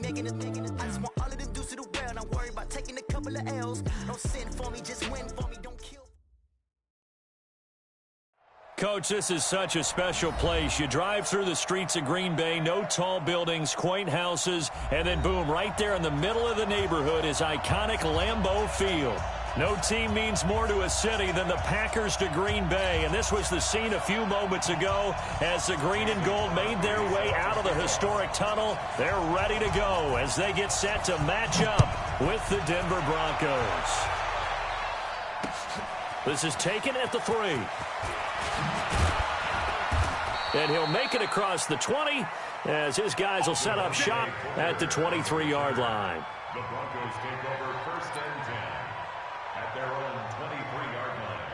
making it. I just want all of them dudes to the well. Don't worry about taking a couple of L's. Don't sin for me, just win for me. Don't kill. Coach, this is such a special place. You drive through the streets of Green Bay, no tall buildings, quaint houses, and then boom, right there in the middle of the neighborhood is iconic Lambeau Field. No team means more to a city than the Packers to Green Bay, and this was the scene a few moments ago as the green and gold made their way out of the historic tunnel. They're ready to go as they get set to match up with the Denver Broncos. This is taken at the 3. And he'll make it across the 20 as his guys will set up shop at the 23-yard line. The Broncos take over 1st and 10 at their own 23-yard line.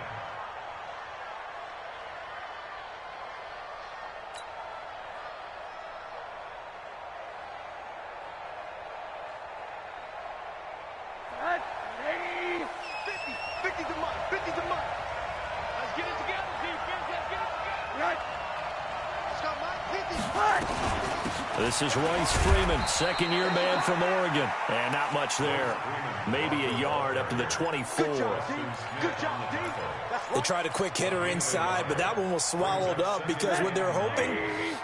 This is Royce Freeman, second-year man from Oregon. And not much there. Maybe a yard up to the 24. Good job, D. They tried a quick hitter inside, but that one was swallowed up because what they're hoping,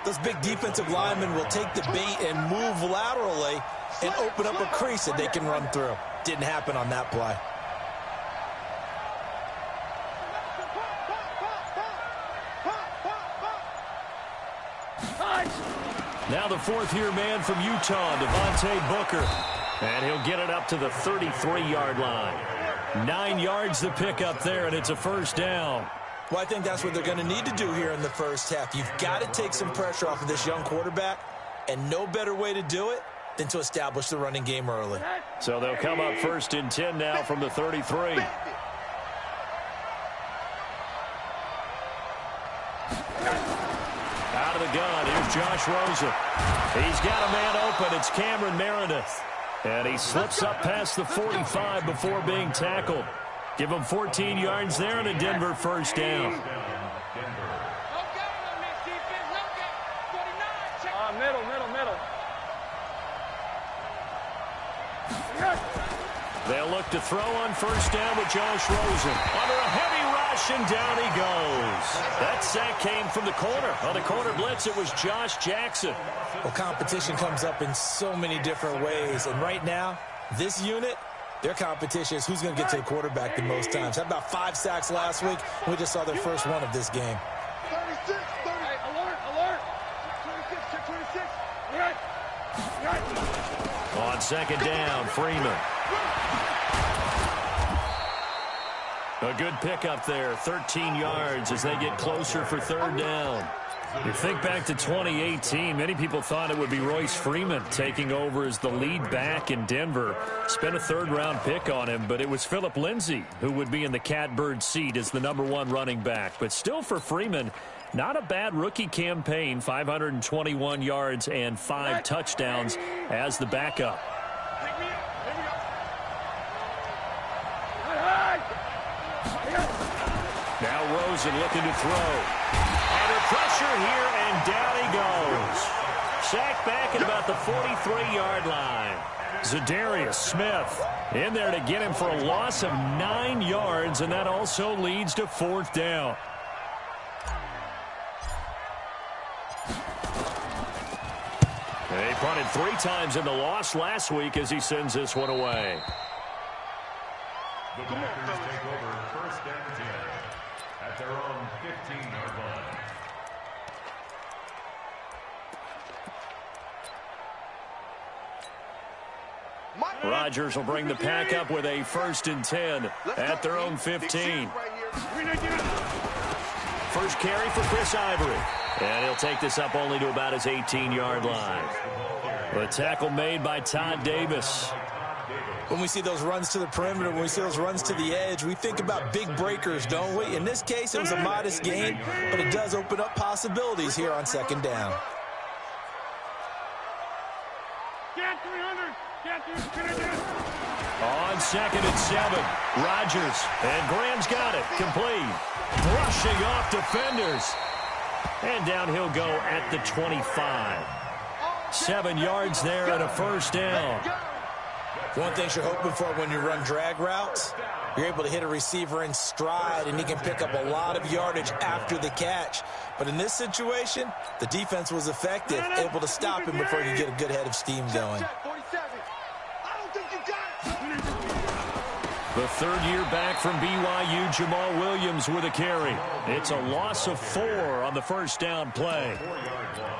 those big defensive linemen will take the bait and move laterally and open up a crease that they can run through. Didn't happen on that play. Now the 4th-year man from Utah, Devontae Booker. And he'll get it up to the 33-yard line. 9 yards to pick up there, and it's a first down. Well, I think that's what they're going to need to do here in the first half. You've got to take some pressure off of this young quarterback, and no better way to do it than to establish the running game early. So they'll come up 1st and 10 now from the 33. Out of the gun, here's Josh Rosen. He's got a man open. It's Cameron Meredith. And he slips up past the 45 before being tackled. Give him 14 yards there and a Denver first down. Middle. They'll look to throw on first down with Josh Rosen. Under a heavy rush, and down he goes. That sack came from the corner. On the corner blitz, it was Josh Jackson. Well, competition comes up in so many different ways. And right now, this unit, their competition is who's going to get to the quarterback the most times. Had about 5 sacks last week. We just saw their first one of this game. 36, 30. Hey, alert. 26. On second down, Freeman. A good pickup there, 13 yards as they get closer for third down. You think back to 2018, many people thought it would be Royce Freeman taking over as the lead back in Denver. Spent a third-round pick on him, but it was Phillip Lindsay who would be in the catbird seat as the #1 running back. But still for Freeman, not a bad rookie campaign, 521 yards and 5 touchdowns as the backup. Now Rosen looking to throw. Under pressure here, and down he goes. Sacked back at about the 43-yard line. Zadarius Smith in there to get him for a loss of 9 yards, and that also leads to 4th down. He punted 3 times in the loss last week as he sends this one away. The Packers take over 1st and 10 at their own 15-yard line. Rodgers will bring the pack up with a 1st and 10 at their own 15. First carry for Chris Ivory. And he'll take this up only to about his 18-yard line. The tackle made by Todd Davis. When we see those runs to the perimeter, when we see those runs to the edge, we think about big breakers, don't we? In this case, it was a modest gain, but it does open up possibilities here on second down. On 2nd and 7, Rodgers, and Graham's got it, complete. Brushing off defenders. And down he'll go at the 25. 7 yards there and a first down. One thing you're hoping for when you run drag routes, you're able to hit a receiver in stride, and he can pick up a lot of yardage after the catch. But in this situation, the defense was effective, able to stop him before he could get a good head of steam going. The third year back from BYU, Jamal Williams with a carry. It's a loss of 4 on the first down play.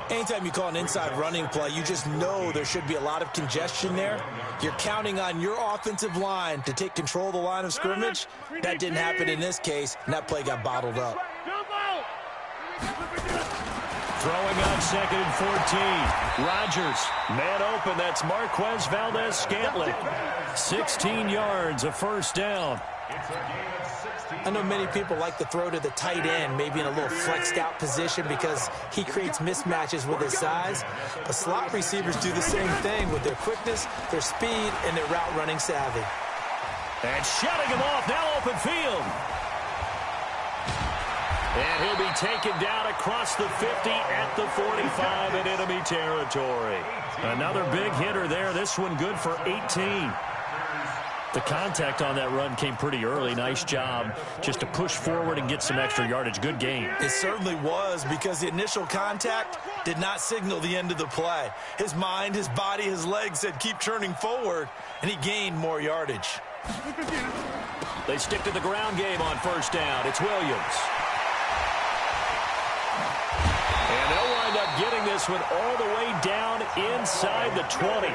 Anytime you call an inside running play, you just know there should be a lot of congestion there. You're counting on your offensive line to take control of the line of scrimmage. That didn't happen in this case, and that play got bottled up. Throwing on 2nd and 14. Rodgers, man open. That's Marquez Valdez-Scantling. 16 yards, a first down. I know many people like to throw to the tight end, maybe in a little flexed out position because he creates mismatches with his size. But slot receivers do the same thing with their quickness, their speed, and their route running savvy. And shutting him off, now open field. And he'll be taken down across the 50 at the 45 in enemy territory. Another big hitter there. This one good for 18. The contact on that run came pretty early. Nice job just to push forward and get some extra yardage. Good game. It certainly was, because the initial contact did not signal the end of the play. His mind, his body, his legs said keep churning forward, and he gained more yardage. They stick to the ground game on first down. It's Williams. And they'll wind up getting this one all the way down inside the 20.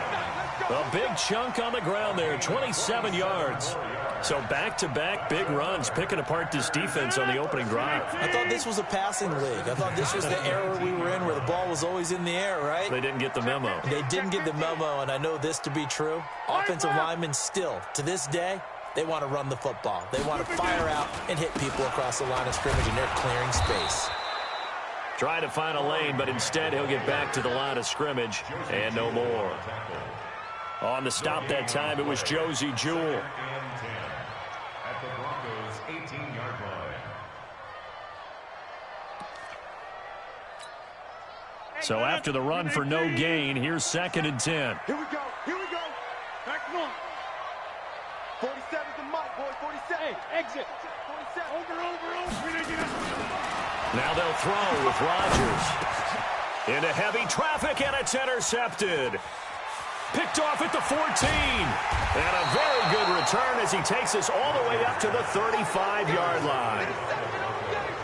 A big chunk on the ground there, 27 yards. So back-to-back big runs, picking apart this defense on the opening drive. I thought this was a passing league. I thought this was the era we were in where the ball was always in the air, right? They didn't get the memo. They didn't get the memo, and I know this to be true. Offensive linemen still, to this day, they want to run the football. They want to fire out and hit people across the line of scrimmage, and they're clearing space. Trying to find a lane, but instead he'll get back to the line of scrimmage and no more. On the stop that time, it was Josie Jewell. At the Broncos' 18-yard line. So after the run for no gain, here's 2nd and 10. Here we go. Here we go. Back on. 47's the mark, boy. 47. Hey, exit. 47. Over. Now they'll throw with Rodgers. Into heavy traffic, and it's intercepted. Picked off at the 14. And a very good return as he takes us all the way up to the 35-yard line.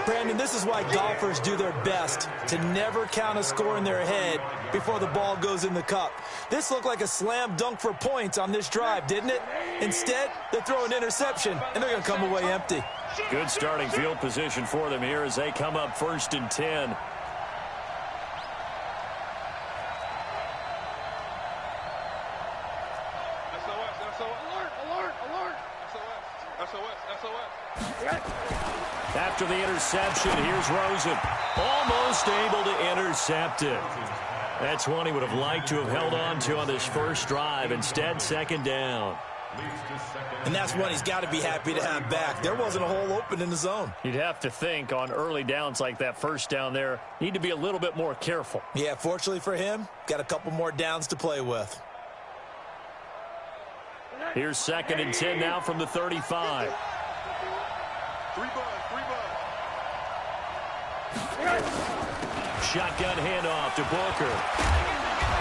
Brandon, this is why golfers do their best to never count a score in their head before the ball goes in the cup. This looked like a slam dunk for points on this drive, didn't it? Instead, they throw an interception, and they're going to come away empty. Good starting field position for them here as they come up 1st and 10. After the interception, here's Rosen. Almost able to intercept it. That's one he would have liked to have held on to on this first drive. Instead, 2nd down. And that's one he's got to be happy to have back. There wasn't a hole open in the zone. You'd have to think on early downs like that first down there, need to be a little bit more careful. Yeah, fortunately for him, got a couple more downs to play with. Here's 2nd and 10 now from the 35. Shotgun handoff to Booker.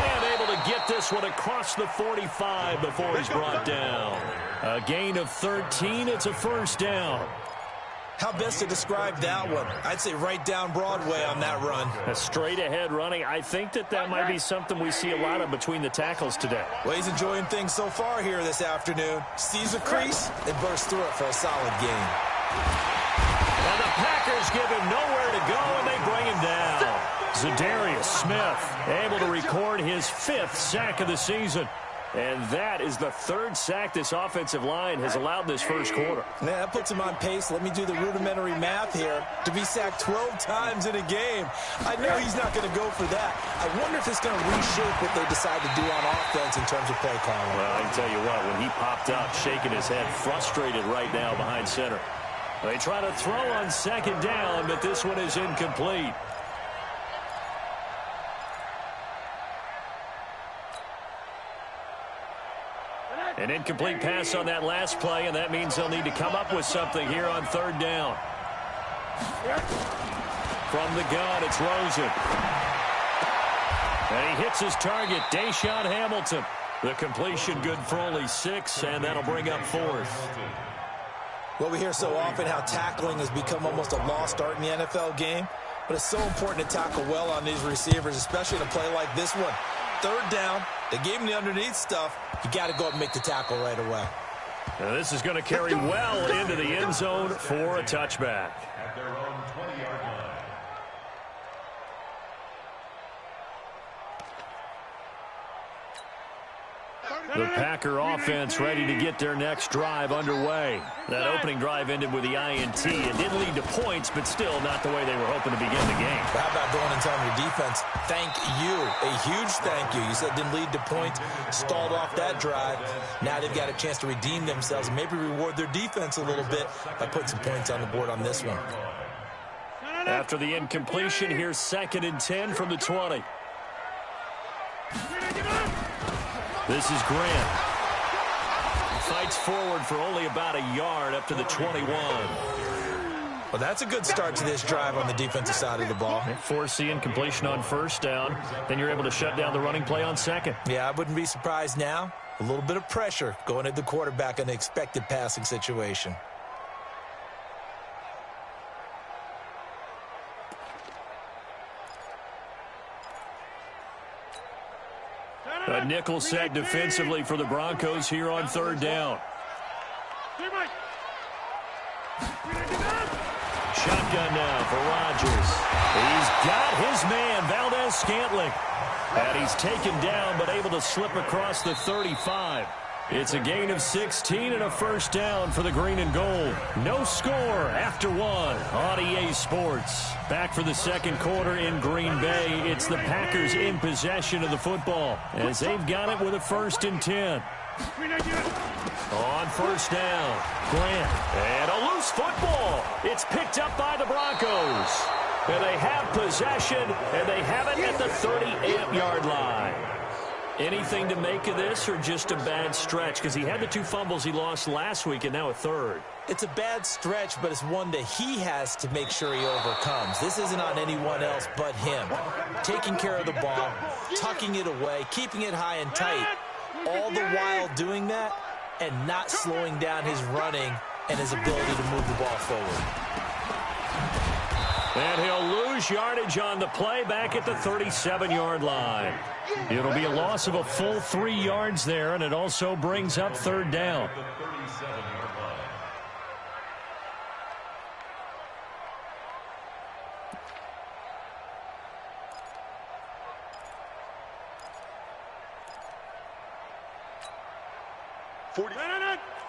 And able to get this one across the 45 before he's brought down. A gain of 13. It's a first down. How best to describe that one? I'd say right down Broadway on that run. A straight-ahead running. I think that might be something we see a lot of between the tackles today. Well, he's enjoying things so far here this afternoon. Sees a crease and bursts through it for a solid gain. And the Packers give him nowhere to go, and they bring him down. Zadarius Smith able to record his 5th sack of the season. And that is the 3rd sack this offensive line has allowed this first quarter. Yeah, that puts him on pace. Let me do the rudimentary math here. To be sacked 12 times in a game. I know he's not going to go for that. I wonder if it's going to reshape what they decide to do on offense in terms of play calling. Well, I can tell you what, when he popped up, shaking his head, frustrated right now behind center. They try to throw on 2nd down, but this one is incomplete. An incomplete pass on that last play, and that means they'll need to come up with something here on third down. From the gun, it's Rosen. And he hits his target, Deshaun Hamilton. The completion good for only 6, and that'll bring up 4th. Well, we hear so often how tackling has become almost a lost art in the NFL game, but it's so important to tackle well on these receivers, especially in a play like this one. Third down, they gave him the underneath stuff. You got to go up and make the tackle right away. Now this is going to carry well into the end zone for a touchback. At their own 20-yard line. The Packer offense ready to get their next drive underway. That opening drive ended with the INT. It didn't lead to points, but still not the way they were hoping to begin the game. How about going and telling your defense, thank you, a huge thank you. You said it didn't lead to points, stalled off that drive. Now they've got a chance to redeem themselves and maybe reward their defense a little bit by putting some points on the board on this one. After the incompletion, here's 2nd and 10 from the 20. This is Grant. Fights forward for only about a yard up to the 21. Well, that's a good start to this drive on the defensive side of the ball. Force the incompletion on first down. Then you're able to shut down the running play on second. Yeah, I wouldn't be surprised now. A little bit of pressure going at the quarterback in an expected passing situation. A nickel set defensively for the Broncos here on third down. Shotgun now for Rodgers. He's got his man, Valdez-Scantling. And he's taken down but able to slip across the 35. It's a gain of 16 and a first down for the green and gold. No score after 1 on EA Sports. Back for the second quarter in Green Bay. It's the Packers in possession of the football as they've got it with a 1st and 10. On first down, Grant. And a loose football. It's picked up by the Broncos. And they have possession, and they have it at the 38-yard line. Anything to make of this or just a bad stretch? Because he had the 2 fumbles he lost last week and now a 3rd. It's a bad stretch, but it's one that he has to make sure he overcomes. This isn't on anyone else but him. Taking care of the ball, tucking it away, keeping it high and tight. All the while doing that and not slowing down his running and his ability to move the ball forward. And he'll lose yardage on the play back at the 37-yard line. It'll be a loss of a full 3 yards there, and it also brings up third down. The 37-yard line.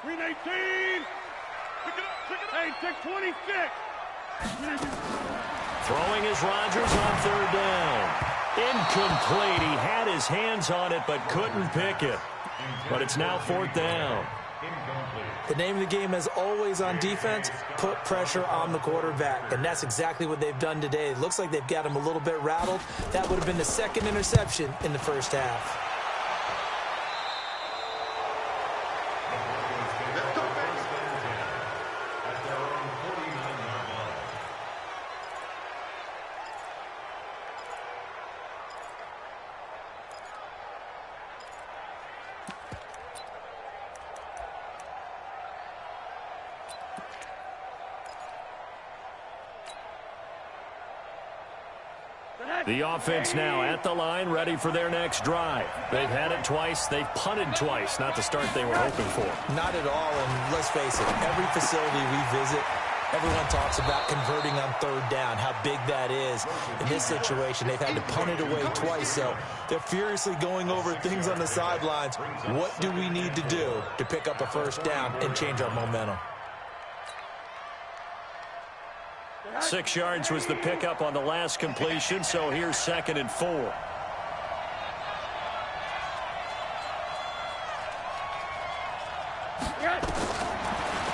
Green 18. Hey, take 26. Throwing is Rodgers on third down. Incomplete. He had his hands on it but couldn't pick it. But it's now 4th down. The name of the game is always on defense, put pressure on the quarterback. And that's exactly what they've done today. It looks like they've got him a little bit rattled. That would have been the 2nd interception in the first half. The offense now at the line, ready for their next drive. They've had it twice. They've punted twice. Not the start they were hoping for. Not at all, and let's face it, every facility we visit, everyone talks about converting on third down, how big that is. In this situation, they've had to punt it away twice, so they're furiously going over things on the sidelines. What do we need to do to pick up a first down and change our momentum? 6 yards was the pickup on the last completion, so here's 2nd and 4.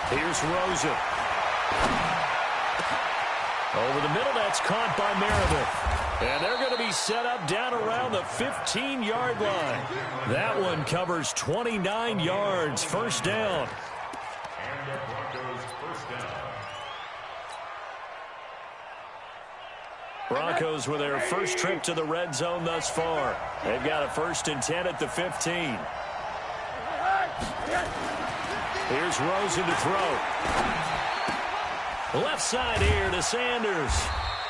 Here's Rosen. Over the middle, that's caught by Meredith. And they're going to be set up down around the 15-yard line. That one covers 29 yards, first down. And the Broncos first down. Broncos with their first trip to the red zone thus far. They've got a 1st and 10 at the 15. Here's Rosen to throw. Left side here to Sanders.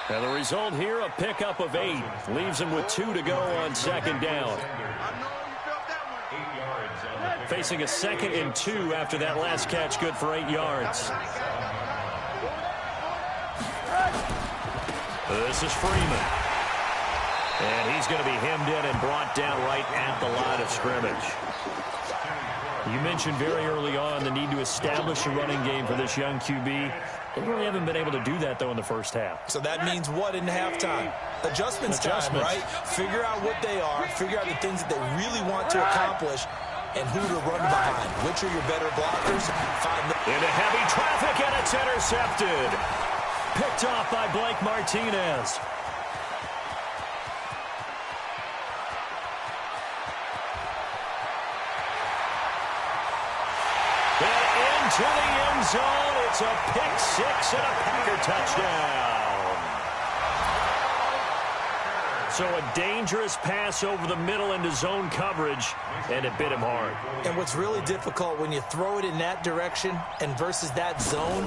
And the result here, a pickup of 8. Leaves him with 2 to go on 2nd down. Facing a 2nd and 2 after that last catch, good for 8 yards. This is Freeman. And he's going to be hemmed in and brought down right at the line of scrimmage. You mentioned very early on the need to establish a running game for this young QB. They really haven't been able to do that, though, in the first half. So that means what in halftime? Adjustments time, right? Figure out what they are. Figure out the things that they really want to accomplish and who to run behind. Which are your better blockers? Into heavy traffic, and it's intercepted. Picked off by Blake Martinez. To the end zone, it's a pick 6 and a Packer touchdown. So a dangerous pass over the middle into zone coverage, and it bit him hard. And what's really difficult when you throw it in that direction and versus that zone,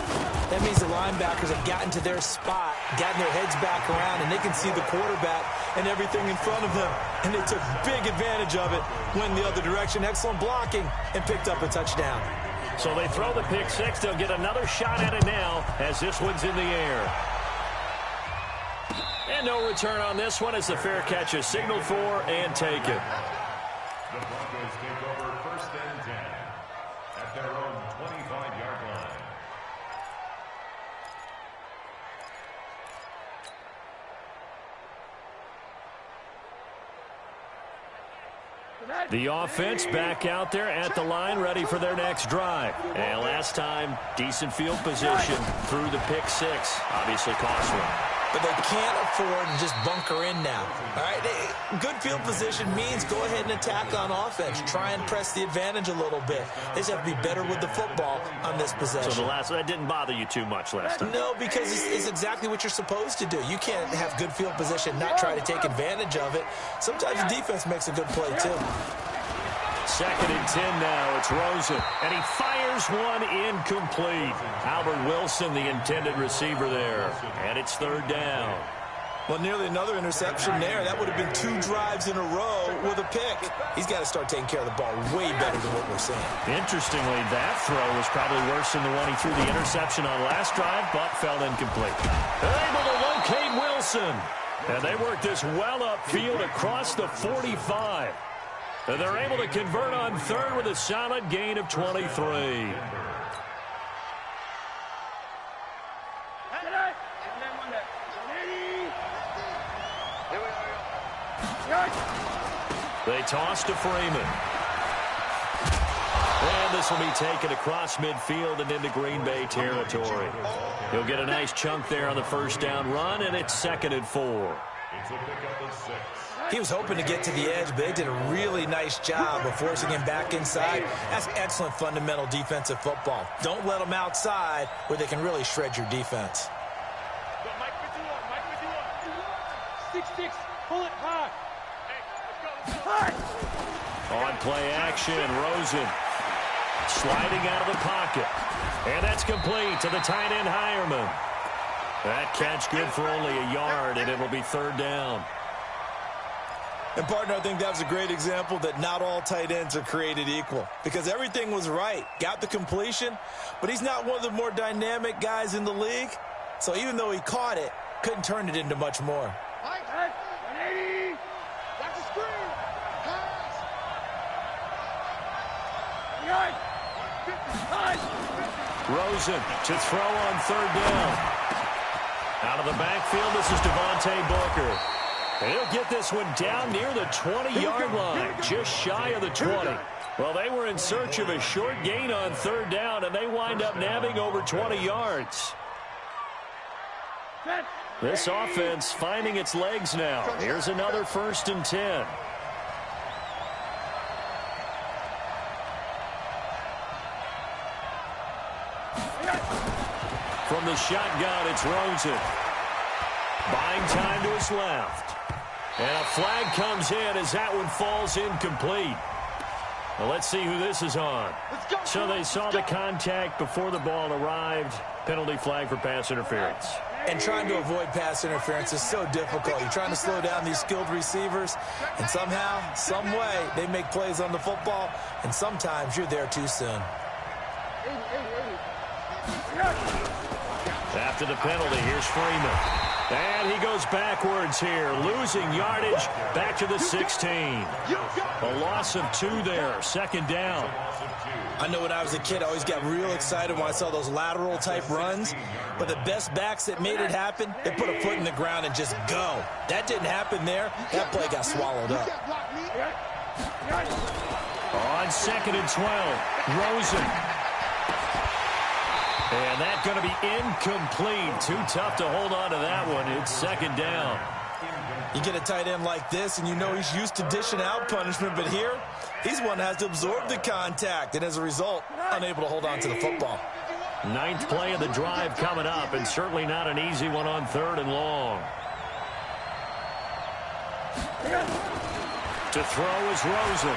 that means the linebackers have gotten to their spot, gotten their heads back around, and they can see the quarterback and everything in front of them. And they took big advantage of it, went the other direction, excellent blocking, and picked up a touchdown. So they throw the pick 6. They'll get another shot at it now as this one's in the air. And no return on this one as the fair catch is signaled for and taken. The Broncos take over 1st and 10 at their own 25-yard line. The offense back out there at the line, ready for their next drive. And last time, decent field position through the pick 6. Obviously cost one. But they can't afford to just bunker in now. All right, good field position means go ahead and attack on offense. Try and press the advantage a little bit. They just have to be better with the football on this possession. So that didn't bother you too much last time? No, because it's exactly what you're supposed to do. You can't have good field position, not try to take advantage of it. Sometimes the defense makes a good play, too. 2nd and 10 now. It's Rosen. And he fires one incomplete. Albert Wilson, the intended receiver there. And it's 3rd down. Well, nearly another interception there. That would have been 2 drives in a row with a pick. He's got to start taking care of the ball way better than what we're seeing. Interestingly, that throw was probably worse than the one he threw the interception on last drive, but fell incomplete. They're able to locate Wilson. And they work this well upfield across the 45. And they're able to convert on 3rd with a solid gain of 23. They toss to Freeman. And this will be taken across midfield and into Green Bay territory. He'll get a nice chunk there on the 1st down run, and it's 2nd and 4. It's a pickup of 6. He was hoping to get to the edge, but they did a really nice job of forcing him back inside. That's excellent fundamental defensive football. Don't let them outside where they can really shred your defense. Mike with you on. 6-6, pull it high. Hey, let's go. On play action, Rosen sliding out of the pocket. And that's complete to the tight end, Hireman. That catch good for only a yard, and it'll be 3rd down. And, partner, I think that was a great example that not all tight ends are created equal. Because everything was right. Got the completion, but he's not one of the more dynamic guys in the league. So even though he caught it, couldn't turn it into much more. Mike, 180. That's a screen. Pass. Rosen to throw on 3rd down. Out of the backfield, this is Devontae Booker. He'll get this one down near the 20-yard line, just shy of the 20. Well, they were in search of a short gain on 3rd down, and they wind up nabbing over 20 yards. This offense finding its legs now. Here's another 1st and 10. From the shotgun, it's Rosen. Buying time to his left. And a flag comes in as that one falls incomplete. Well, let's see who this is on. So they saw the contact before the ball arrived. Penalty flag for pass interference. And trying to avoid pass interference is so difficult. You're trying to slow down these skilled receivers, and somehow, some way, they make plays on the football, and sometimes you're there too soon. After the penalty, here's Freeman. And he goes backwards here, losing yardage back to the 16. A loss of 2 there, 2nd down. I know when I was a kid, I always got real excited when I saw those lateral-type runs. But the best backs that made it happen, they put a foot in the ground and just go. That didn't happen there. That play got swallowed up. On 2nd and 12, Rosen. And that's going to be incomplete. Too tough to hold on to that one. It's 2nd down. You get a tight end like this, and you know he's used to dishing out punishment. But here, he's one that has to absorb the contact. And as a result, unable to hold on to the football. 9th play of the drive coming up, and certainly not an easy one on 3rd and long. To throw is Rosen.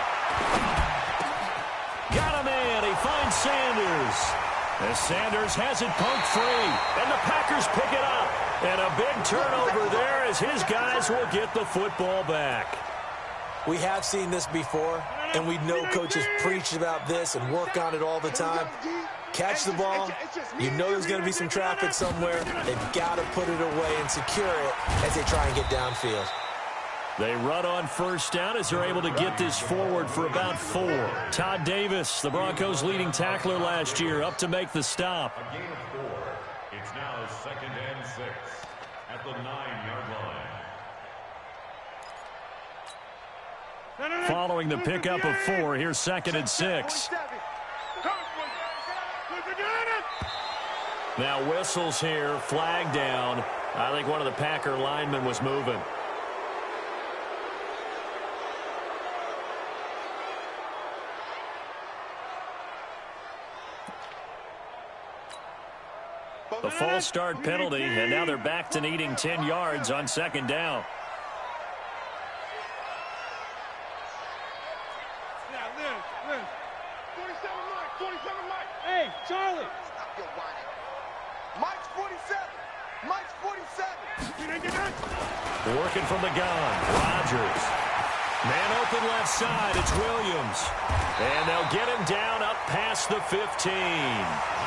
Got him in. He finds Sanders. As Sanders has it poked free, and the Packers pick it up. And a big turnover there as his guys will get the football back. We have seen this before, and we know coaches preach about this and work on it all the time. Catch the ball. You know there's going to be some traffic somewhere. They've got to put it away and secure it as they try and get downfield. They run on 1st down as they're able to get this forward for about 4. Todd Davis, the Broncos' leading tackler last year, up to make the stop. A gain of 4. It's now 2nd and 6 at the 9-yard line. Following the pickup of 4, here's 2nd and 6. Now whistles here, flag down. I think one of the Packer linemen was moving. The false start penalty, and now they're back to needing 10 yards on 2nd down. Hey, Charlie. Stop your whining. Mike's 47. Mike's 47. Working from the gun, Rodgers. Man open left side, it's Williams. And they'll get him down up past the 15.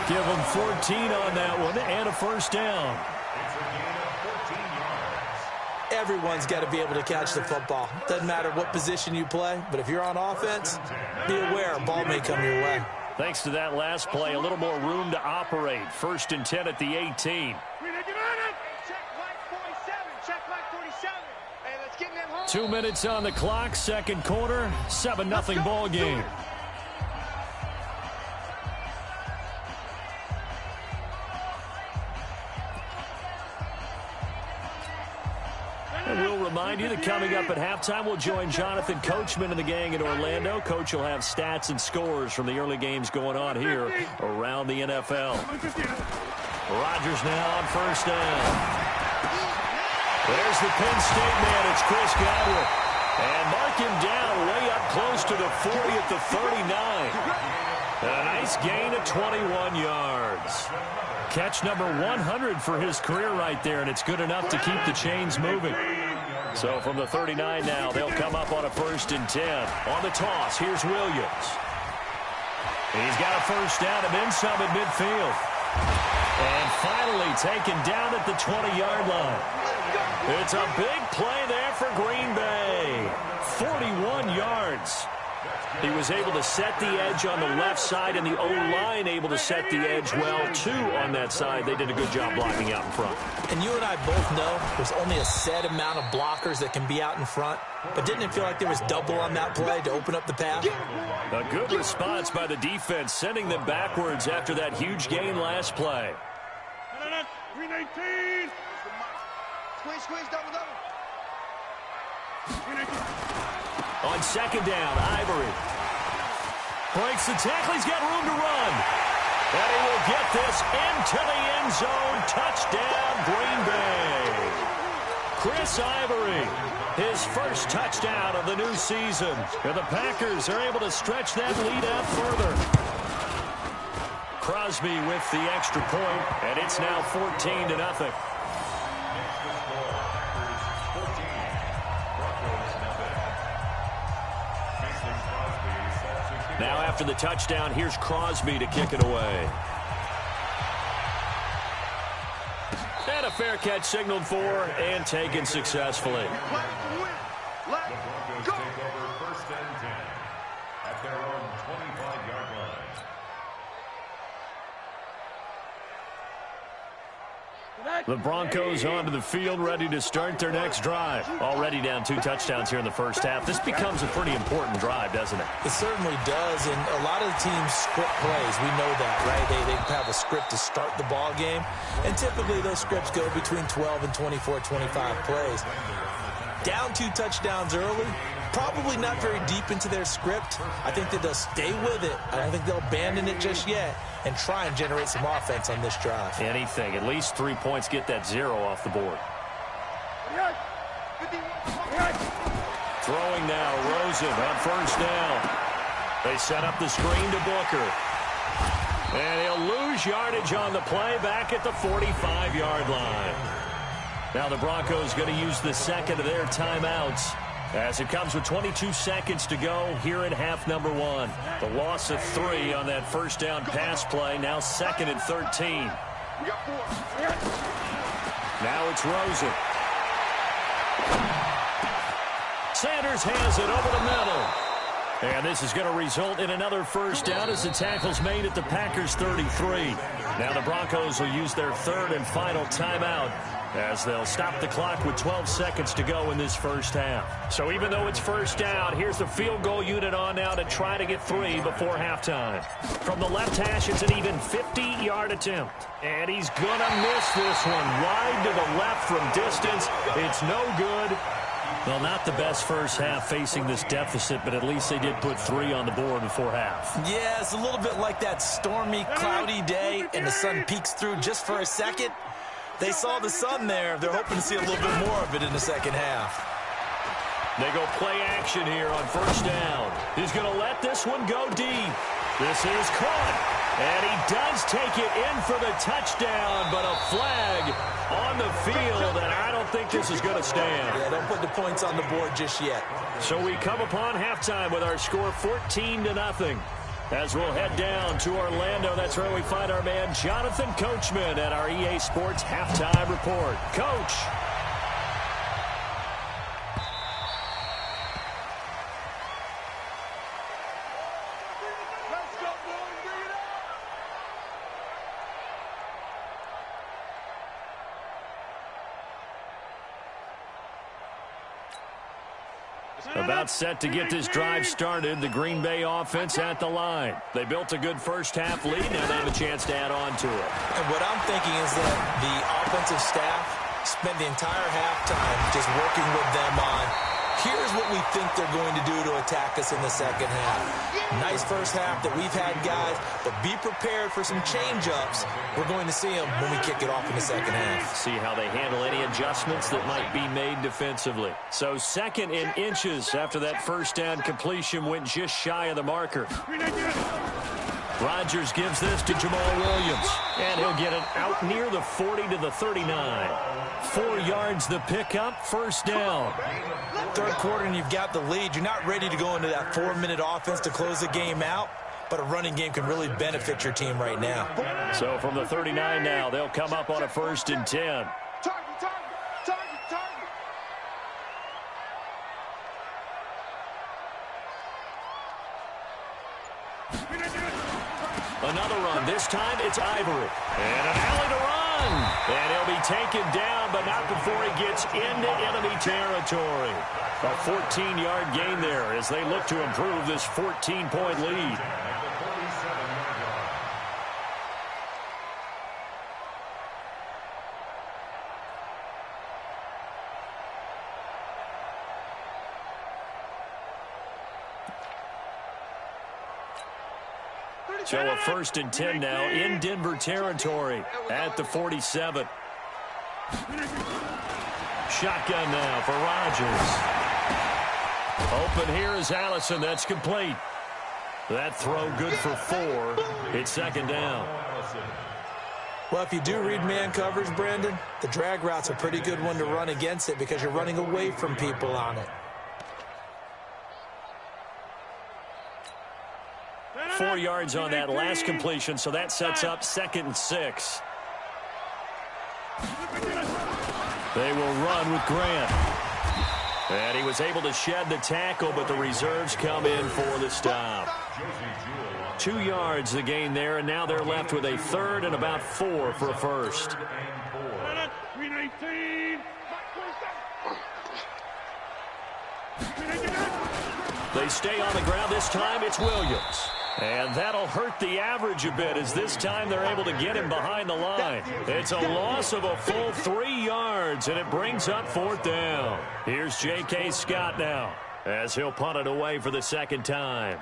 Give him 14 on that one and a 1st down. It's a gain of 14 yards. Everyone's got to be able to catch the football. Doesn't matter what position you play, but if you're on offense, be aware a ball may come your way. Thanks to that last play, a little more room to operate. 1st and 10 at the 18. Check Mike 47. Check Mike 47. Hey, let's get them home. 2 minutes on the clock, 2nd quarter, 7-0 ball game. And we'll remind you that coming up at halftime, we'll join Jonathan Coachman and the gang in Orlando. Coach will have stats and scores from the early games going on here around the NFL. Rodgers now on 1st down. There's the Penn State man. It's Chris Godwin. And mark him down way up close to the 40 at the 39. A nice gain of 21 yards. Catch number 100 for his career right there, and it's good enough to keep the chains moving. So from the 39 now, they'll come up on a 1st and 10. On the toss, here's Williams. He's got a 1st down and then some at midfield. And finally taken down at the 20-yard line. It's a big play there for Green Bay. 41 yards. He was able to set the edge on the left side, and the O-line able to set the edge well, too, on that side. They did a good job blocking out in front. And you and I both know there's only a set amount of blockers that can be out in front. But didn't it feel like there was double on that play to open up the path? A good response by the defense, sending them backwards after that huge gain last play. Squeeze, squeeze, double, double. On second down, Ivory breaks the tackle. He's got room to run. And he will get this into the end zone. Touchdown, Green Bay. Chris Ivory, his first touchdown of the new season. And the Packers are able to stretch that lead out further. Crosby with the extra point, and it's now 14-0. Now after the touchdown, here's Crosby to kick it away. And a fair catch signaled for and taken successfully. The Broncos take over first and 10 at their own 25-yard line. The Broncos onto the field, ready to start their next drive. Already down 2 touchdowns here in the first half. This becomes a pretty important drive, doesn't it? It certainly does, and a lot of the teams script plays. We know that, right? They have a script to start the ball game, and typically those scripts go between 12 and 24, 25 plays. Down 2 touchdowns early, probably not very deep into their script. I think that they'll stay with it. I don't think they'll abandon it just yet and try and generate some offense on this drive. Anything. At least 3 points, get that 0 off the board. Throwing now, Rosen on first down. They set up the screen to Booker. And he'll lose yardage on the play back at the 45-yard line. Now the Broncos going to use the second of their timeouts as it comes with 22 seconds to go here in half number 1. The loss of 3 on that first down pass play. Now 2nd and 13. Now it's Rosen. Sanders has it over the middle. And this is going to result in another first down as the tackle's made at the Packers' 33. Now the Broncos will use their 3rd and final timeout as they'll stop the clock with 12 seconds to go in this first half. So even though it's first down, here's the field goal unit on now to try to get 3 before halftime. From the left hash, it's an even 50-yard attempt. And he's going to miss this one. Wide to the left from distance. It's no good. Well, not the best first half facing this deficit, but at least they did put 3 on the board before half. Yeah, it's a little bit like that stormy, cloudy day, and the sun peeks through just for a second. They saw the sun there. They're hoping to see a little bit more of it in the second half. They go play action here on first down. He's going to let this one go deep. This is caught. And he does take it in for the touchdown, but a flag on the field, and I don't think this is going to stand. Yeah, don't put the points on the board just yet. So we come upon halftime with our score 14-0. As we'll head down to Orlando, that's where we find our man Jonathan Coachman at our EA Sports Halftime Report. Coach. About set to get this drive started. The Green Bay offense at the line. They built a good first half lead. Now they have a chance to add on to it. And what I'm thinking is that the offensive staff spent the entire halftime just working with them on, here's what we think they're going to do to attack us in the second half. Nice first half that we've had, guys, but be prepared for some change-ups. We're going to see them when we kick it off in the second half. See how they handle any adjustments that might be made defensively. So 2nd in inches after that first down completion went just shy of the marker. Rodgers gives this to Jamal Williams, and he'll get it out near the 40 to the 39. 4 yards the pickup, first down. Third quarter and you've got the lead. You're not ready to go into that 4-minute offense to close the game out, but a running game can really benefit your team right now. So from the 39 now, they'll come up on a 1st and 10. Target, target, target, target. Another run. This time it's Ivory. And an alley to run. And he'll be taken down, but not before he gets into enemy territory. A 14-yard gain there as they look to improve this 14-point lead. So a 1st and 10 now in Denver territory at the 47. Shotgun now for Rodgers. Open here is Allison. That's complete. That throw good for 4. It's 2nd down. Well, if you do read man coverage, Brandon, the drag route's a pretty good one to run against it because you're running away from people on it. 4 yards on that last completion, so that sets up 2nd and 6. They will run with Grant. And he was able to shed the tackle, but the reserves come in for the stop. 2 yards the gain there, and now they're left with a 3rd and about 4 for a 1st. They stay on the ground. This time it's Williams. And that'll hurt the average a bit as this time they're able to get him behind the line. It's a loss of a full 3 yards, and it brings up 4th down. Here's J.K. Scott now as he'll punt it away for the 2nd time.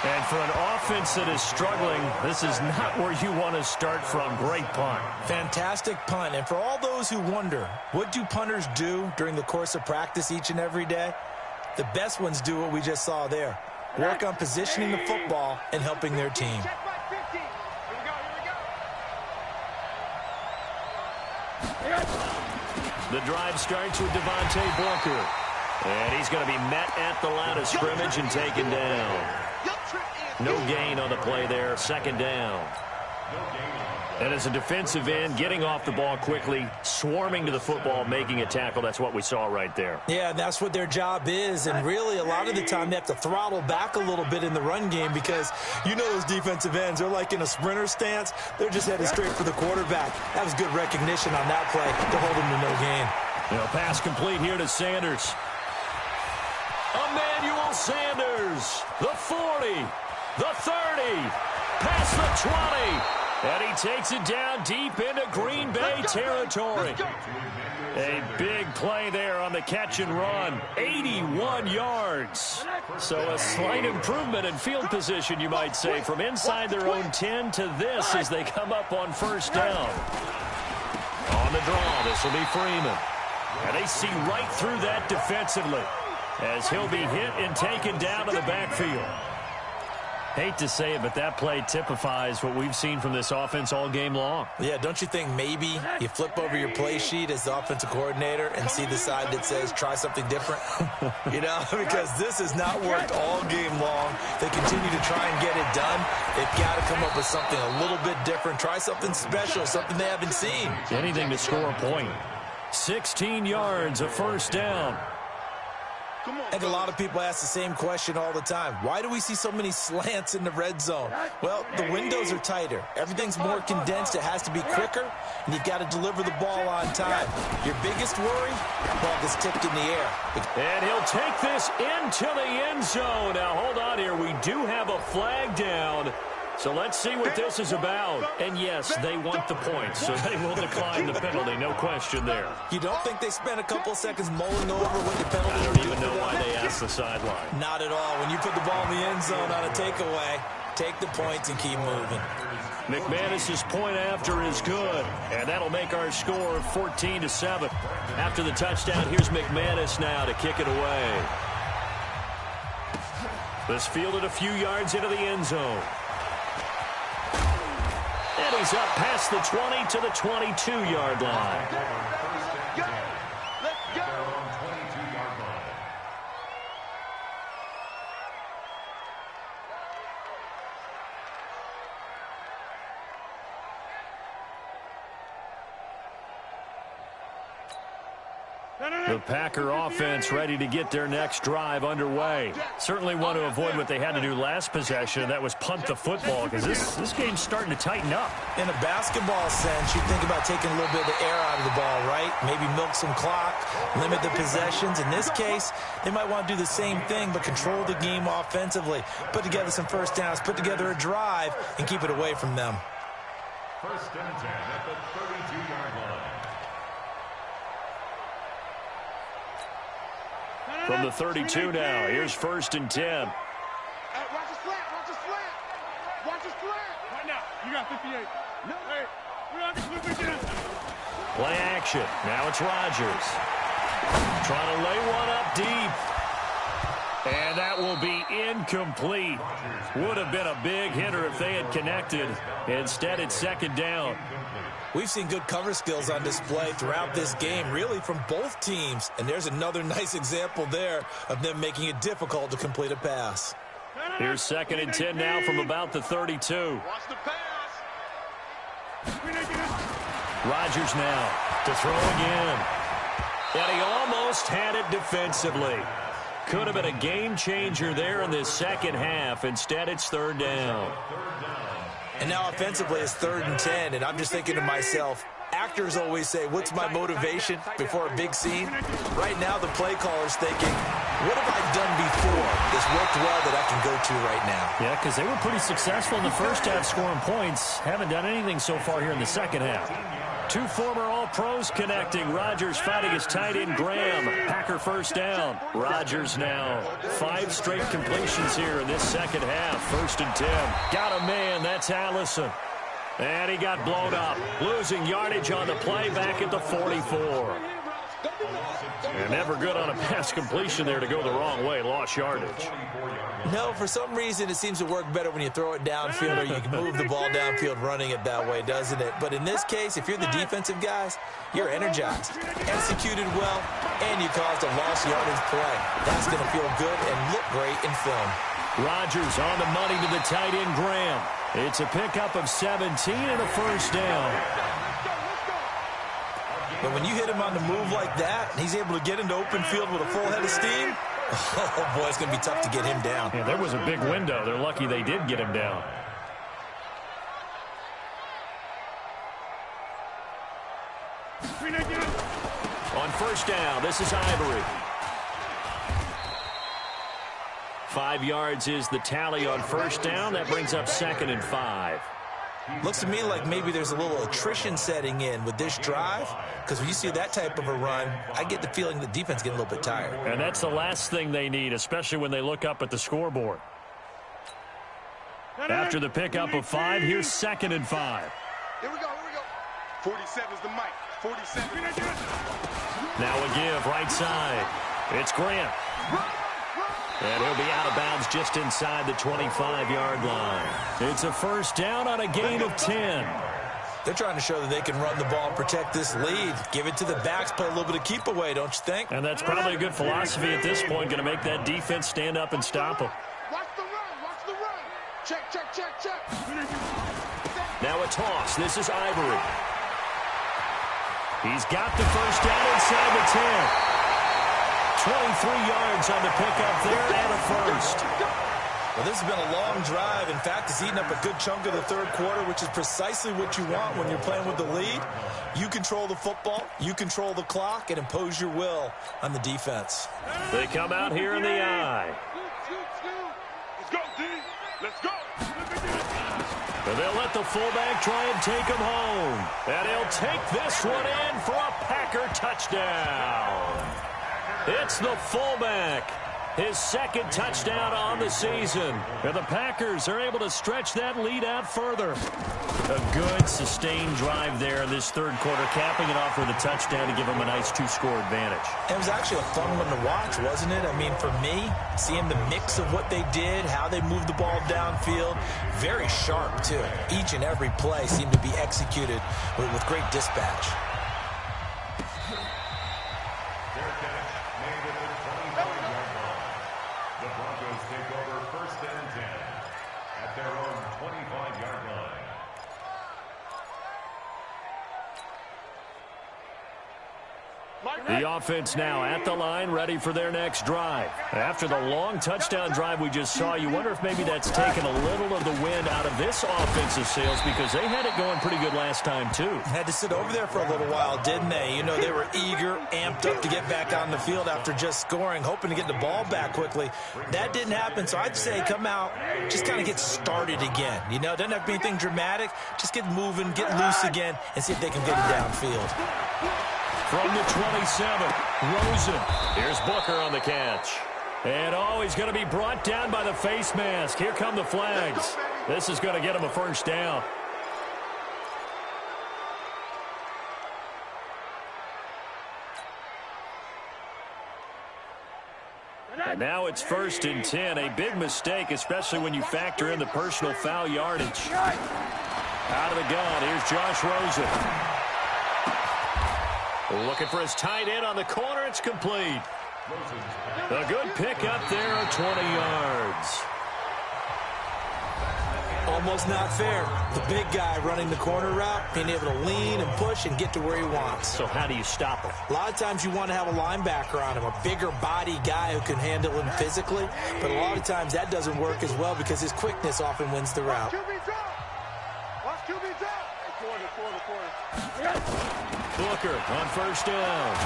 And for an offense that is struggling, this is not where you want to start from. Great punt. Fantastic punt. And for all those who wonder, what do punters do during the course of practice each and every day? The best ones do what we just saw there. Work on positioning the football and helping their team. The drive starts with Devontae Booker. And he's going to be met at the line of scrimmage and taken down. No gain on the play there, 2nd down. And as a defensive end, getting off the ball quickly, swarming to the football, making a tackle, that's what we saw right there. Yeah, that's what their job is, and really a lot of the time they have to throttle back a little bit in the run game because you know those defensive ends, they're like in a sprinter stance. They're just headed straight for the quarterback. That was good recognition on that play to hold him to no gain. Pass complete here to Sanders. Emmanuel Sanders, the 40. The 30, past the 20, and he takes it down deep into Green Bay territory. A big play there on the catch and run, 81 yards. So a slight improvement in field position, you might say, from inside their own 10 to this as they come up on 1st down. On the draw, this will be Freeman. And they see right through that defensively as he'll be hit and taken down to the backfield. Hate to say it, but that play typifies what we've seen from this offense all game long. Yeah, don't you think maybe you flip over your play sheet as the offensive coordinator and see the side that says try something different? Because this has not worked all game long. They continue to try and get it done. They've got to come up with something a little bit different. Try something special, something they haven't seen. Anything to score a point. 16 yards, a 1st down. I think a lot of people ask the same question all the time. Why do we see so many slants in the red zone? Well, the windows are tighter. Everything's more condensed. It has to be quicker, and you've got to deliver the ball on time. Your biggest worry? Ball gets tipped in the air. And he'll take this into the end zone. Now, hold on here. We do have a flag down. So let's see what this is about. And yes, they want the points, so they will decline the penalty. No question there. You don't think they spent a couple of seconds mulling over what the penalty I don't even know why they asked the sideline. Not at all. When you put the ball in the end zone on a takeaway, take the points and keep moving. McManus's point after is good, and that'll make our score 14-7. After the touchdown, here's McManus now to kick it away. This fielded a few yards into the end zone. And he's up past the 20 to the 22-yard line. Let's go. The Packer offense ready to get their next drive underway. Certainly want to avoid what they had to do last possession, and that was punt the football, because this game's starting to tighten up. In a basketball sense, you think about taking a little bit of the air out of the ball, right? Maybe milk some clock, limit the possessions. In this case, they might want to do the same thing, but control the game offensively. Put together some first downs, put together a drive, and keep it away from them. 1st and 10 at the 32-yard line. From the 32 now, here's 1st and 10. Watch the slant. Watch the slant. Watch the slant. Right now. You got 58. No. Hey, we have to flip again. Play action. Now it's Rodgers. Trying to lay one up deep. And that will be incomplete. Would have been a big hitter if they had connected. Instead, it's 2nd down. We've seen good cover skills on display throughout this game, really from both teams. And there's another nice example there of them making it difficult to complete a pass. Here's 2nd and 10 now from about the 32. Watch the pass. Rodgers now to throw again. And he almost had it defensively. Could have been a game changer there in this second half. Instead, it's 3rd down. And now offensively it's 3rd and 10, and I'm just thinking to myself, actors always say, what's my motivation before a big scene? Right now the play caller's thinking, what have I done before that's worked well that I can go to right now? Yeah, because they were pretty successful in the first half scoring points. Haven't done anything so far here in the second half. 2 former All-Pros connecting. Rodgers fighting his tight end Graham. Packer 1st down. Rodgers now. 5 straight completions here in this second half. 1st and 10. Got a man. That's Allison. And he got blown up. Losing yardage on the play back at the 44. And never good on a pass completion there to go the wrong way. Lost yardage. No, for some reason it seems to work better when you throw it downfield or you can move the ball downfield running it that way, doesn't it? But in this case, if you're the defensive guys, you're energized, executed well, and you caused a lost yardage play. That's going to feel good and look great in film. Rodgers on the money to the tight end Graham. It's a pickup of 17 and a 1st down. But when you hit him on the move like that, and he's able to get into open field with a full head of steam, oh, boy, it's going to be tough to get him down. Yeah, there was a big window. They're lucky they did get him down. On 1st down, this is Ivory. 5 yards is the tally on 1st down. That brings up 2nd and 5. Looks to me like maybe there's a little attrition setting in with this drive, because when you see that type of a run, I get the feeling the defense getting a little bit tired. And that's the last thing they need, especially when they look up at the scoreboard. After the pickup of 5, here's 2nd and 5. Here we go. 47's the mic. 47. Now a give right side. It's Grant. And he'll be out of bounds just inside the 25-yard line. It's a 1st down on a gain of 10. They're trying to show that they can run the ball and protect this lead. Give it to the backs, play a little bit of keep away, don't you think? And that's probably a good philosophy at this point, going to make that defense stand up and stop them. Watch the run. Check. Now a toss. This is Ivory. He's got the 1st down inside the 10. 23 yards on the pickup there and a 1st. Well, this has been a long drive. In fact, it's eaten up a good chunk of the 3rd quarter, which is precisely what you want when you're playing with the lead. You control the football, you control the clock, and impose your will on the defense. They come out here in the eye. Let's go, D. Let's go. And they'll let the fullback try and take him home. And he'll take this one in for a Packer touchdown. It's the fullback. His 2nd touchdown on the season. And the Packers are able to stretch that lead out further. A good, sustained drive there in this 3rd quarter, capping it off with a touchdown to give them a nice 2-score advantage. It was actually a fun one to watch, wasn't it? I mean, for me, seeing the mix of what they did, how they moved the ball downfield, very sharp, too. Each and every play seemed to be executed with great dispatch. The offense now at the line, ready for their next drive. After the long touchdown drive we just saw, you wonder if maybe that's taken a little of the wind out of this offensive sails, because they had it going pretty good last time, too. Had to sit over there for a little while, didn't they? You know, they were eager, amped up to get back on the field after just scoring, hoping to get the ball back quickly. That didn't happen, so I'd say come out, just kind of get started again. You know, doesn't have to be anything dramatic. Just get moving, get loose again, and see if they can get it downfield. From the 27, Rosen. Here's Booker on the catch. And, he's going to be brought down by the face mask. Here come the flags. This is going to get him a first down. And now it's 1st and 10. A big mistake, especially when you factor in the personal foul yardage. Out of the gun, here's Josh Rosen. Looking for his tight end on the corner. It's complete. A good pickup there of 20 yards. Almost not fair. The big guy running the corner route, being able to lean and push and get to where he wants. So how do you stop him? A lot of times you want to have a linebacker on him, a bigger body guy who can handle him physically. But a lot of times that doesn't work as well because his quickness often wins the route. Watch QB drop. Booker on first down.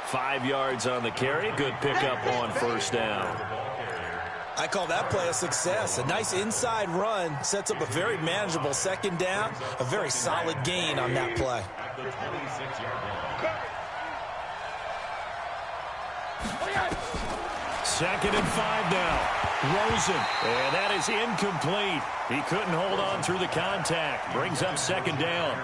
5 yards on the carry. Good pickup on first down. I call that play a success. A nice inside run sets up a very manageable second down. A very solid gain on that play. Second and 5 now. Rosen. And that is incomplete. He couldn't hold on through the contact. Brings up second down.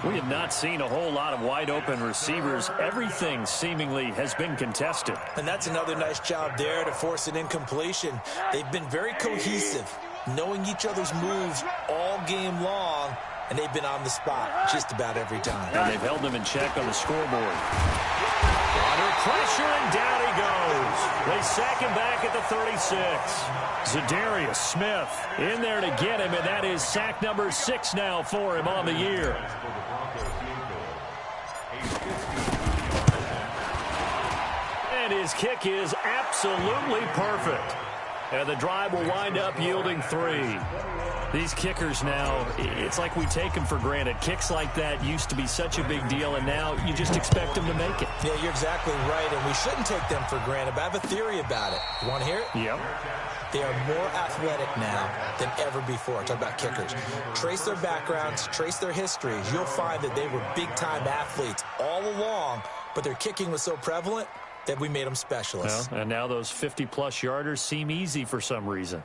We have not seen a whole lot of wide-open receivers. Everything seemingly has been contested. And that's another nice job there to force an incompletion. They've been very cohesive, knowing each other's moves all game long, and they've been on the spot just about every time. And they've held them in check on the scoreboard. Under pressure, and down he goes. They sack him back at the 36. Zadarius Smith in there to get him, and that is sack number 6 now for him on the year. And his kick is absolutely perfect. And the drive will wind up yielding 3. These kickers now, it's like we take them for granted. Kicks like that used to be such a big deal, and now you just expect them to make it. Yeah, you're exactly right, and we shouldn't take them for granted, but I have a theory about it. You want to hear it? Yep. They are more athletic now than ever before. Talk about kickers. Trace their backgrounds, trace their histories. You'll find that they were big-time athletes all along, but their kicking was so prevalent that we made them specialists. Well, and now those 50-plus yarders seem easy for some reason.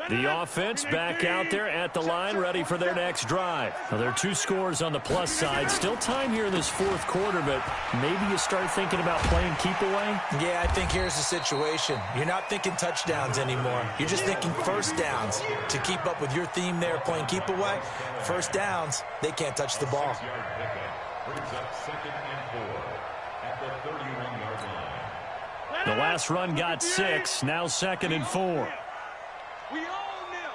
The offense back out there at the line, ready for their next drive. Now, there are 2 scores on the plus side. Still time here in this 4th quarter, but maybe you start thinking about playing keep away? Yeah, I think here's the situation. You're not thinking touchdowns anymore. You're just thinking first downs. To keep up with your theme there, playing keep away, first downs, they can't touch the ball. The last run got 6, now 2nd and 4. We own them.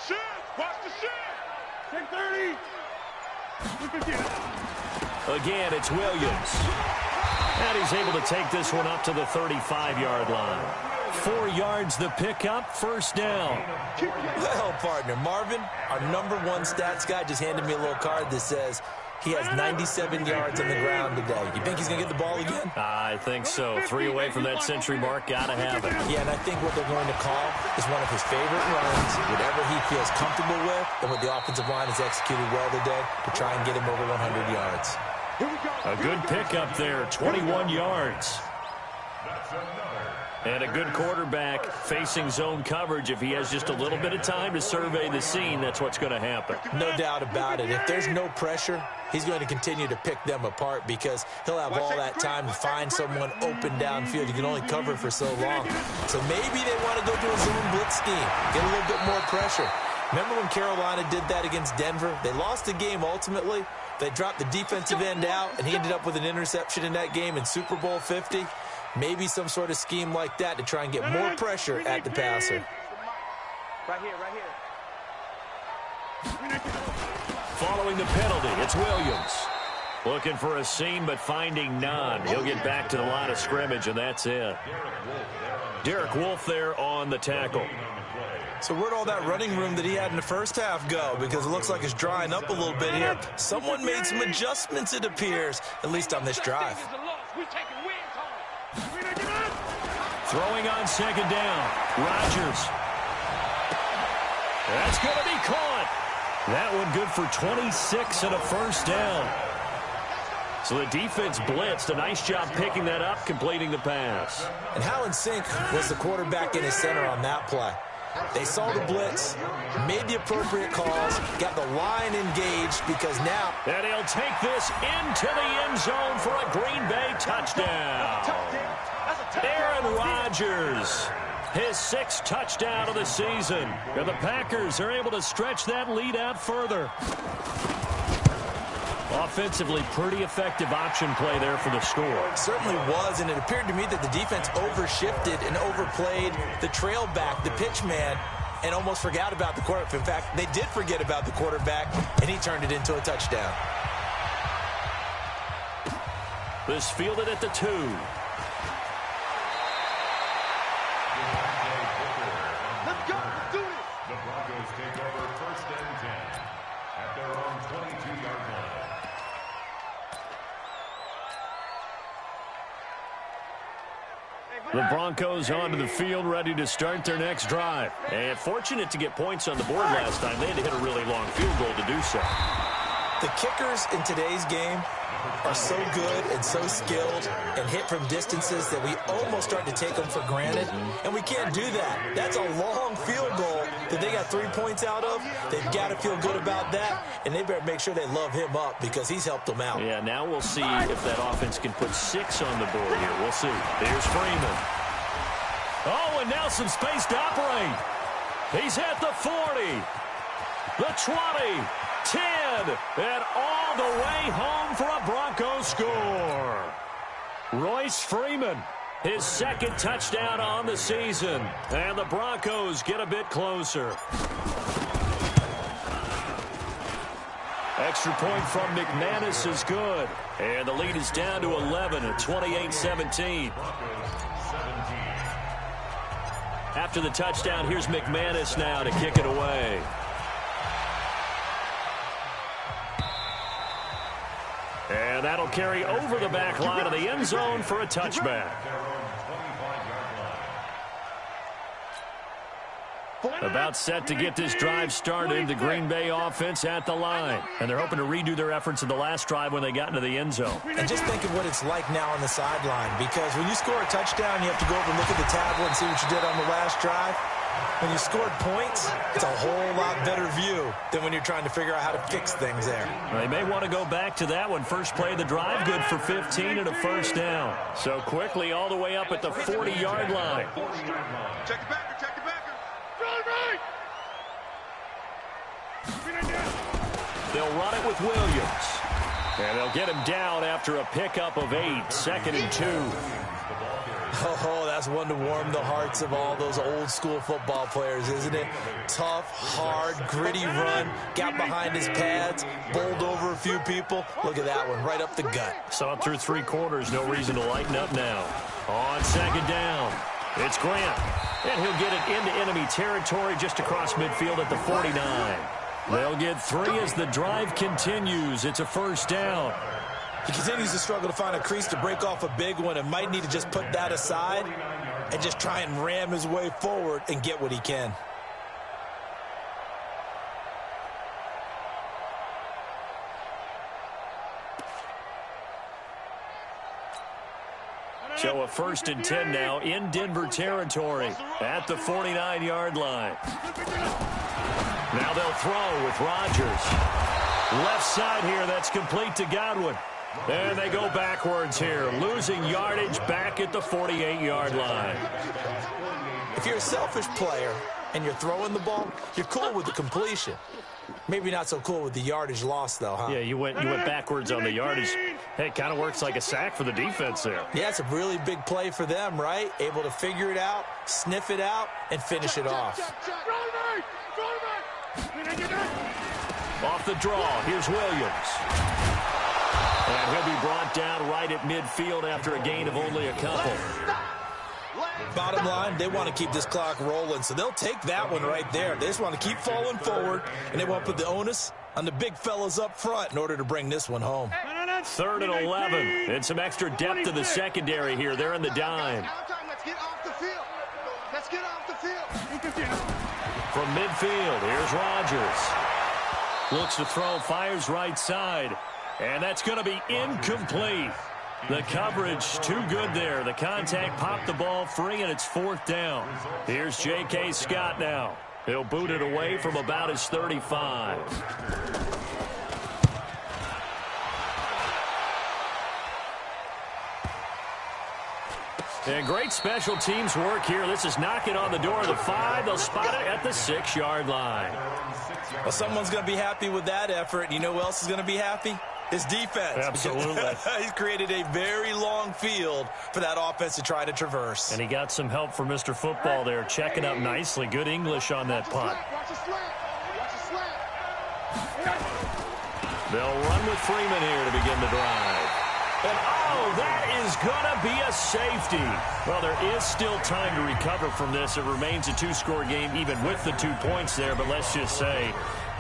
Shit! Watch the shit! 6:30. Again, it's Williams. And he's able to take this one up to the 35-yard line. 4 yards the pickup, first down. Well, partner, Marvin, our #1 stats guy, just handed me a little card that says he has 97 yards on the ground today. You think he's going to get the ball again? I think so. 3 away from that century mark. Got to have it. Yeah, and I think what they're going to call is one of his favorite runs, whatever he feels comfortable with, and what the offensive line has executed well today to try and get him over 100 yards. A good pickup there, 21 yards. And a good quarterback facing zone coverage. If he has just a little bit of time to survey the scene, that's what's going to happen. No doubt about it. If there's no pressure, he's going to continue to pick them apart because he'll have all that time to find someone open downfield. You can only cover for so long. So maybe they want to go to a zone blitz scheme, get a little bit more pressure. Remember when Carolina did that against Denver? They lost the game ultimately. They dropped the defensive end out, and he ended up with an interception in that game in Super Bowl 50. Maybe some sort of scheme like that to try and get more pressure at the passer. Right here. Following the penalty, it's Williams. Looking for a seam, but finding none. He'll get back to the line of scrimmage, and that's it. Derek Wolfe there on the tackle. So where'd all that running room that he had in the first half go? Because it looks like it's drying up a little bit here. Someone made some adjustments, it appears, at least on this drive. Throwing on second down, Rodgers. That's going to be caught. That one good for 26 and a first down. So the defense blitzed. A nice job picking that up, completing the pass. And how in sync was the quarterback in his center on that play? They saw the blitz, made the appropriate calls, got the line engaged because now... And he'll take this into the end zone for a Green Bay touchdown. Aaron Rodgers, his 6th touchdown of the season. And the Packers are able to stretch that lead out further. Offensively, pretty effective option play there for the score. Certainly was, and it appeared to me that the defense overshifted and overplayed the trail back, the pitch man, and almost forgot about the quarterback. In fact, they did forget about the quarterback, and he turned it into a touchdown. This fielded at the 2. Let's go. Let's do this. The Broncos take over 1st and 10 at their own 22-yard line. The Broncos onto the field, ready to start their next drive. And fortunate to get points on the board last time. They had to hit a really long field goal to do so. The kickers in today's game are so good and so skilled and hit from distances that we almost start to take them for granted, and we can't do that. That's a long field goal that they got 3 points out of. They've got to feel good about that, and they better make sure they love him up because he's helped them out. Yeah, now we'll see if that offense can put 6 on the board here. We'll see. Here's Freeman. Oh, and now some space to operate. He's at the 40, the 20, 10, and all the way home for a Broncos score. Royce Freeman, his 2nd touchdown on the season, and the Broncos get a bit closer. Extra point from McManus is good, and the lead is down to 11 at 28-17. After the touchdown, here's McManus now to kick it away. And that'll carry over the back line of the end zone for a touchback. About set to get this drive started, the Green Bay offense at the line. And they're hoping to redo their efforts in the last drive when they got into the end zone. And just think of what it's like now on the sideline, because when you score a touchdown, you have to go over and look at the tablet and see what you did on the last drive. When you scored points, it's a whole lot better view than when you're trying to figure out how to fix things there. They may want to go back to that one. First play of the drive, good for 15 and a first down. So quickly all the way up at the 40-yard line. Check the backer, check the backer. They'll run it with Williams. And they'll get him down after a pickup of 8, 2nd and 2. Oh, that's one to warm the hearts of all those old school football players, isn't it? Tough, hard, gritty run, got behind his pads, bowled over a few people. Look at that one, right up the gut. Saw it through 3 quarters, no reason to lighten up now. On 2nd down, it's Grant. And he'll get it into enemy territory just across midfield at the 49. They'll get 3 as the drive continues. It's a first down. He continues to struggle to find a crease to break off a big one and might need to just put that aside and just try and ram his way forward and get what he can. So a 1st and 10 now in Denver territory at the 49-yard line. Now they'll throw with Rodgers. Left side here, that's complete to Godwin. And they go backwards here, losing yardage back at the 48-yard line. If you're a selfish player and you're throwing the ball, you're cool with the completion. Maybe not so cool with the yardage loss, though, huh? Yeah, you went backwards on the yardage. Hey, it kind of works like a sack for the defense there. Yeah, it's a really big play for them, right? Able to figure it out, sniff it out, and finish it off. Off the draw, here's Williams. And he'll be brought down right at midfield after a gain of only a couple. Bottom line, they want to keep this clock rolling, so they'll take that one right there. They just want to keep falling forward, and they want to put the onus on the big fellas up front in order to bring this one home. 3rd and 11, and some extra depth to the secondary here. They're in the dime. Let's get off the field. Let's get off the field. from midfield. Here's Rodgers. Looks to throw, fires right side. And that's going to be incomplete. The coverage too good there. The contact popped the ball free, and it's 4th down. Here's J.K. Scott now. He'll boot it away from about his 35. And great special teams work here. This is knocking on the door of the 5. They'll spot it at the 6-yard line. Well, someone's going to be happy with that effort. You know who else is going to be happy? His defense. Absolutely. He's created a very long field for that offense to try to traverse. And he got some help from Mr. Football there, checking up nicely. Good English on that punt. They'll run with Freeman here to begin the drive. And, oh, that is going to be a safety. Well, there is still time to recover from this. It remains a 2-score game even with the 2 points there, but let's just say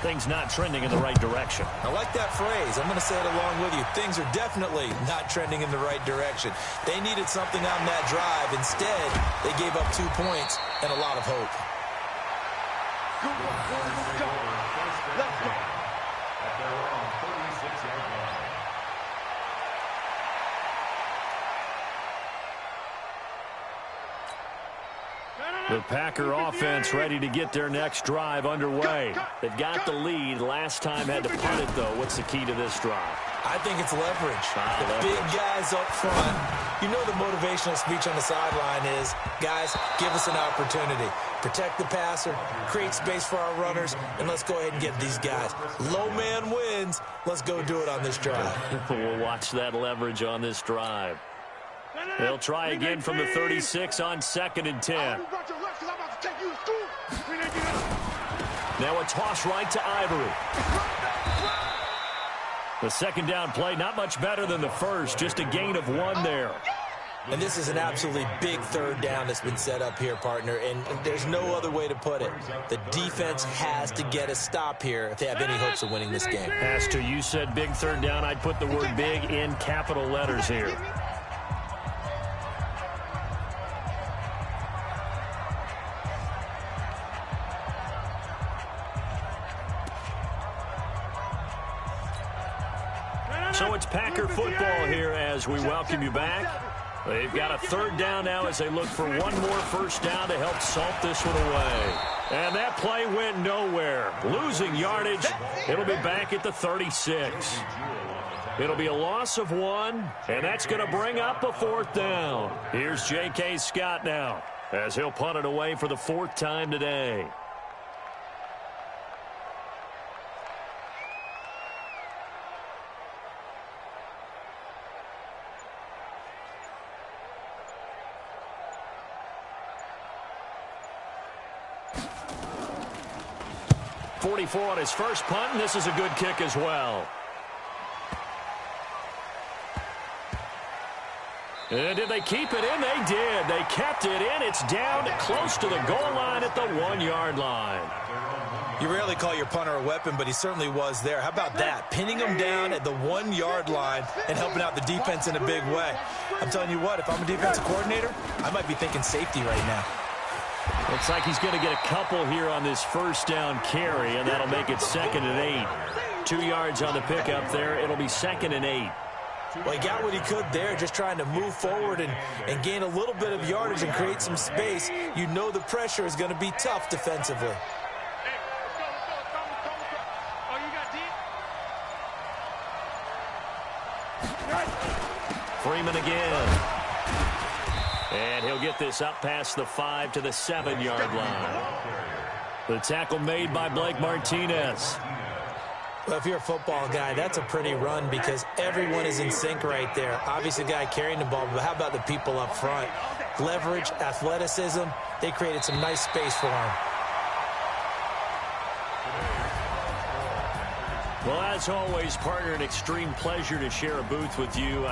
things not trending in the right direction. I like that phrase. I'm going to say it along with you. Things are definitely not trending in the right direction. They needed something on that drive. Instead, they gave up 2 points and a lot of hope. Let's go. At their own 36-yard line. The Packer offense ready to get their next drive underway. They've got the lead. Last time had to punt it, though. What's the key to this drive? I think it's leverage. The big guys up front. You know the motivational speech on the sideline is, guys, give us an opportunity. Protect the passer, create space for our runners, and let's go ahead and get these guys. Low man wins. Let's go do it on this drive. We'll watch that leverage on this drive. They'll try again from the 36 on 2nd and 10. Now a toss right to Ivory. The 2nd down play, not much better than the first, just a gain of 1 there. And this is an absolutely big 3rd down that's been set up here, partner, and there's no other way to put it. The defense has to get a stop here if they have any hopes of winning this game. As to you said big 3rd down, I'd put the word big in capital letters here. So it's Packer football here as we welcome you back. They've got a 3rd down now as they look for 1 more first down to help salt this one away. And that play went nowhere. Losing yardage. It'll be back at the 36. It'll be a loss of 1, and that's going to bring up a 4th down. Here's J.K. Scott now as he'll punt it away for the 4th time today. On his first punt, and this is a good kick as well. And did they keep it in? They did. They kept it in. It's down close to the goal line at the 1-yard line. You rarely call your punter a weapon, but he certainly was there. How about that? Pinning him down at the 1-yard line and helping out the defense in a big way. I'm telling you what, if I'm a defensive coordinator, I might be thinking safety right now. Looks like he's going to get a couple here on this first down carry, and that'll make it 2nd and 8. 2 yards on the pickup there. It'll be 2nd and 8. Well, he got what he could there, just trying to move forward and gain a little bit of yardage and create some space. You know the pressure is going to be tough defensively. Freeman again. And he'll get this up past the 5 to the 7-yard line. The tackle made by Blake Martinez. Well, if you're a football guy, that's a pretty run because everyone is in sync right there. Obviously, the guy carrying the ball, but how about the people up front? Leverage, athleticism, they created some nice space for him. Well, as always, partner, an extreme pleasure to share a booth with you.